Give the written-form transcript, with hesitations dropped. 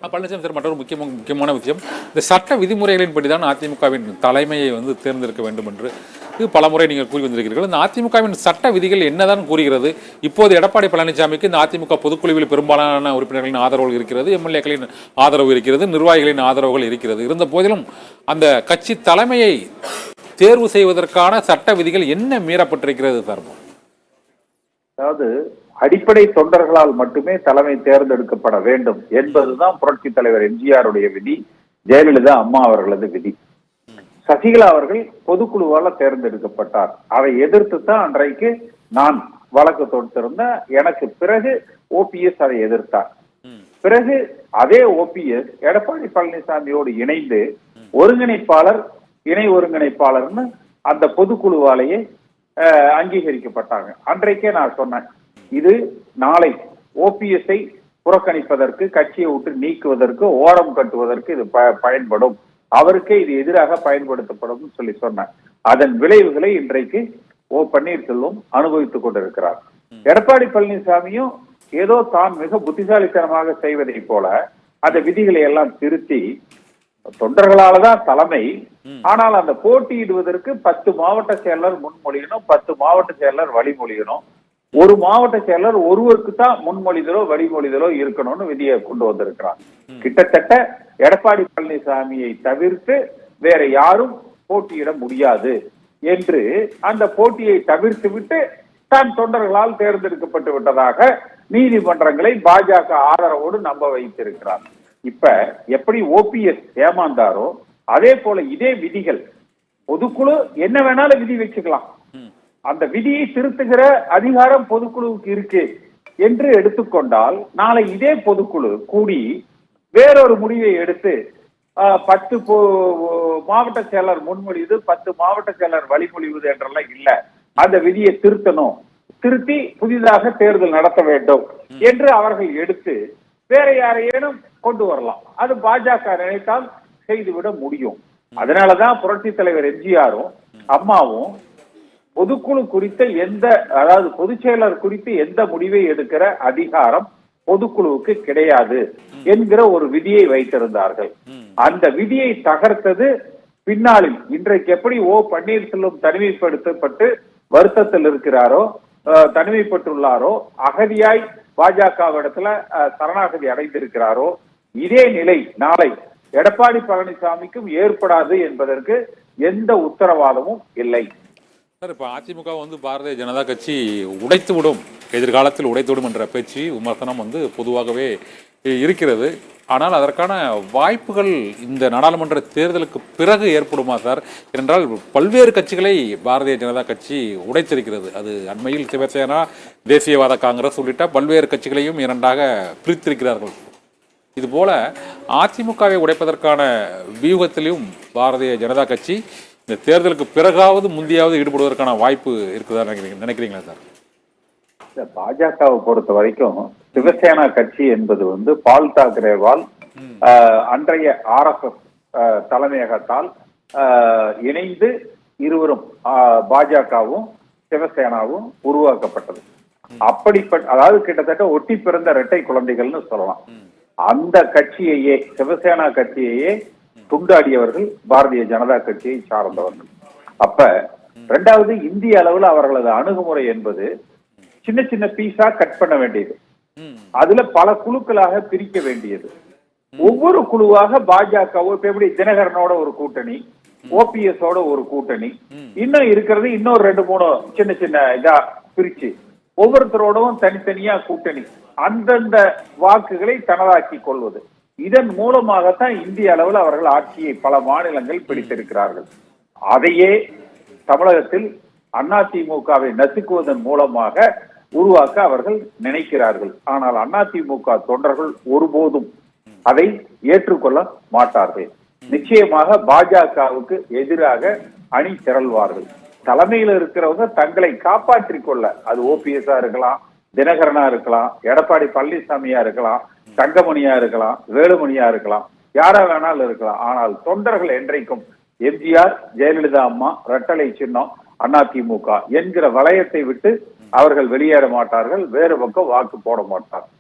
Palaniswami sir, மற்றொரு முக்கியமான விஷயம், இந்த சட்ட விதிமுறைகளின்படி தான் அதிமுகவின் தலைமையை தேர்ந்தெடுக்க வேண்டும் என்று பலமுறை நீங்கள் கூறி வந்திருக்கிறீர்கள். இந்த அதிமுகவின் சட்ட விதிகள் என்னதான் கூறுகிறது? இப்போது எடப்பாடி பழனிசாமிக்கு இந்த அதிமுக பொதுக்குழுவில் பெரும்பாலான உறுப்பினர்களின் ஆதரவு இருக்கிறது, எம்எல்ஏக்களின் ஆதரவு இருக்கிறது, நிர்வாகிகளின் ஆதரவுகள் இருக்கிறது. இருந்த போதிலும் அந்த கட்சி தலைமையை தேர்வு செய்வதற்கான சட்ட விதிகள் என்ன மீறப்பட்டிருக்கிறது சார்? அதாவது அடிப்படை தொண்டர்களால் மட்டுமே தலைமை தேர்ந்தெடுக்கப்பட வேண்டும் என்பதுதான் புரட்சி தலைவர் எம்ஜிஆருடைய விதி, ஜெயலலிதா அம்மா அவர்களது விதி. சசிகலா அவர்கள் பொதுக்குழுவால தேர்ந்தெடுக்கப்பட்டார். அதை எதிர்த்து தான் அன்றைக்கு நான் வழக்கு தொடுத்திருந்த. எனக்கு பிறகு ஓபிஎஸ் அதை எதிர்த்தார். பிறகு அதே ஓபிஎஸ் எடப்பாடி பழனிசாமியோடு இணைந்து ஒருங்கிணைப்பாளர், இணை ஒருங்கிணைப்பாளர்னு அந்த பொதுக்குழுவாலேயே அங்கீகரிக்கப்பட்டாங்க. அன்றைக்கே நான் சொன்னேன், இது நாளை ஓபிஎஸ்ஐ புறக்கணிப்பதற்கு, கட்சியை விட்டு நீக்குவதற்கு, ஓரம் கட்டுவதற்கு இது பயன்படும், அவருக்கே இது எதிராக பயன்படுத்தப்படும் சொல்லி சொன்னேன். அதன் விளைவுகளை இன்றைக்கு ஓ பன்னீர்செல்வம் அனுபவித்துக் கொண்டிருக்கிறார். எடப்பாடி பழனிசாமியும் ஏதோ தான் மிக புத்திசாலித்தனமாக செய்வதை போல அந்த விதிகளை எல்லாம் திருத்தி, தொண்டர்களாலதான் தலைமை, ஆனால் அந்த போட்டியிடுவதற்கு 10 மாவட்ட செயலர் முன்மொழியணும், 10 மாவட்ட செயலர் வழிமொழியணும், ஒரு மாவட்ட செயலர் ஒருவருக்கு தான் முன்மொழிதலோ வழிமொழிதலோ இருக்கணும்னு விதியை கொண்டு வந்திருக்கிறார். கிட்டத்தட்ட எடப்பாடி பழனிசாமியை தவிர்த்து வேற யாரும் போட்டியிட முடியாது என்று அந்த போட்டியை தவிர்த்து விட்டு தான் தொண்டர்களால் தேர்ந்தெடுக்கப்பட்டு விட்டதாக நீதிமன்றங்களை பாஜக ஆதரவோடு நம்ப வைத்திருக்கிறார். இப்ப எப்படி ஓபிஎஸ் ஏமாந்தாரோ அதே போல இதே விதிகள், பொதுக்குழு என்ன வேணாலும் விதி வச்சுக்கலாம், அந்த விதியை திருத்துகிற அதிகாரம் பொதுக்குழுவுக்கு இருக்கு என்று எடுத்துக்கொண்டால், நாளை இதே பொதுக்குழு கூடி வேறொரு முடிவை எடுத்து 10 மாவட்ட செயலர் முன்மொழிவது, 10 மாவட்ட செயலர் வழிமொழிவது என்றெல்லாம் இல்ல, அந்த விதியை திருத்தணும், திருத்தி புதிதாக தேர்தல் நடத்த வேண்டும் என்று அவர்கள் எடுத்து வேற யாரையேனும் கொண்டு வரலாம். அது பாஜக நினைத்தால் செய்துவிட முடியும். அதனாலதான் புரட்சி தலைவர் எம்ஜிஆரும் அம்மாவும் பொதுக்குழு குறித்த அதாவது பொதுச் செயலர் குறித்து எந்த முடிவை எடுக்கிற அதிகாரம் பொதுக்குழுவுக்கு கிடையாது என்கிற ஒரு விதியை வைத்திருந்தார்கள். அந்த விதியை தகர்த்தது பின்னாளில் இன்றைக்கு எப்படி ஓ பன்னீர்செல்வம் தனிமைப்படுத்தப்பட்டு வருத்தத்தில் இருக்கிறாரோ, தனிமைப்பட்டுள்ளாரோ, அகதியாய் பாஜகவிடத்துல சரணாகதி அடைந்திருக்கிறாரோ, இதே நிலை நாளை எடப்பாடி பழனிசாமிக்கும் ஏற்படாது என்பதற்கு எந்த உத்தரவாதமும் இல்லை. சார், இப்போ அதிமுக பாரதிய ஜனதா கட்சி உடைத்துவிடும், எதிர்காலத்தில் உடைத்துவிடும் என்ற பேச்சு விமர்சனம் பொதுவாகவே இருக்கிறது. ஆனால் அதற்கான வாய்ப்புகள் இந்த நாடாளுமன்ற தேர்தலுக்கு பிறகு ஏற்படுமா சார்? என்றால் பல்வேறு கட்சிகளை பாரதிய ஜனதா கட்சி உடைத்திருக்கிறது. அது அண்மையில் சிவசேனா, தேசியவாத காங்கிரஸ் உள்ளிட்ட பல்வேறு கட்சிகளையும் இரண்டாக பிரித்திருக்கிறார்கள். இதுபோல அதிமுகவை உடைப்பதற்கான வியூகத்திலும் பாரதிய ஜனதா கட்சி இந்த தேர்தலுக்கு பிறகாவது முந்தையாவது ஈடுபடுவதற்கான வாய்ப்பு இருக்குதா நினைக்கிறீங்களா சார்? பாஜகவை பொறுத்த வரைக்கும் சிவசேனா கட்சி என்பது பால் தாக்கரேவால் அன்றைய RSS தலைமையகத்தால் இணைந்து இருவரும் பாஜகவும் சிவசேனாவும் உருவாக்கப்பட்டது. அப்படிப்பட்ட, அதாவது கிட்டத்தட்ட ஒட்டி பிறந்த இரட்டை குழந்தைகள்னு சொல்லலாம். அந்த கட்சியையே, சிவசேனா கட்சியையே துண்டாடியவர்கள் பாரதிய ஜனதா கட்சியை சார்ந்தவர்கள். அப்ப இரண்டாவது, இந்திய அளவில் அவர்களது அணுகுமுறை என்பது சின்ன சின்ன பீஸா கட் பண்ண வேண்டியது, அதுல பல குழுக்களாக பிரிக்க வேண்டியது. ஒவ்வொரு குழுவாக பாஜக எப்படி தினகரனோட ஒரு கூட்டணி, ஓபிஎஸ் ஓட ஒரு கூட்டணி, இன்னும் இருக்கிறது இன்னொரு 2-3 சின்ன சின்ன இதா பிரிச்சு ஒவ்வொருத்தரோடவும் தனித்தனியா கூட்டணி, அந்தந்த வாக்குகளை தனதாக்கி கொள்வது. இதன் மூலமாகத்தான் இந்திய அளவில் அவர்கள் ஆட்சியை பல மாநிலங்கள் பிடித்திருக்கிறார்கள். அதையே தமிழகத்தில் அதிமுகவை நசுக்குவதன் மூலமாக உருவாக்க அவர்கள் நினைக்கிறார்கள். ஆனால் அதிமுக தொண்டர்கள் ஒருபோதும் அதை ஏற்றுக்கொள்ள மாட்டார்கள். நிச்சயமாக பாஜகவுக்கு எதிராக அணி திரள்வார்கள். தலைமையில் இருக்கிறவங்க தங்களை காப்பாற்றிக் கொள்ள, அது ஓபிஎஸ்ஆ இருக்கலாம், தினகரனா இருக்கலாம், எடப்பாடி பழனிசாமியா இருக்கலாம், தங்கமணியா இருக்கலாம், வேலுமணியா இருக்கலாம், யாரா வேணாலும் இருக்கலாம். ஆனால் தொண்டர்கள் என்றைக்கும் எம்ஜிஆர், ஜெயலலிதா அம்மா, இரட்டலை சின்னம், அதிமுக என்கிற வளையத்தை விட்டு அவர்கள் வெளியேற மாட்டார்கள், வேறு பக்கம் வாக்கு போட மாட்டார்கள்.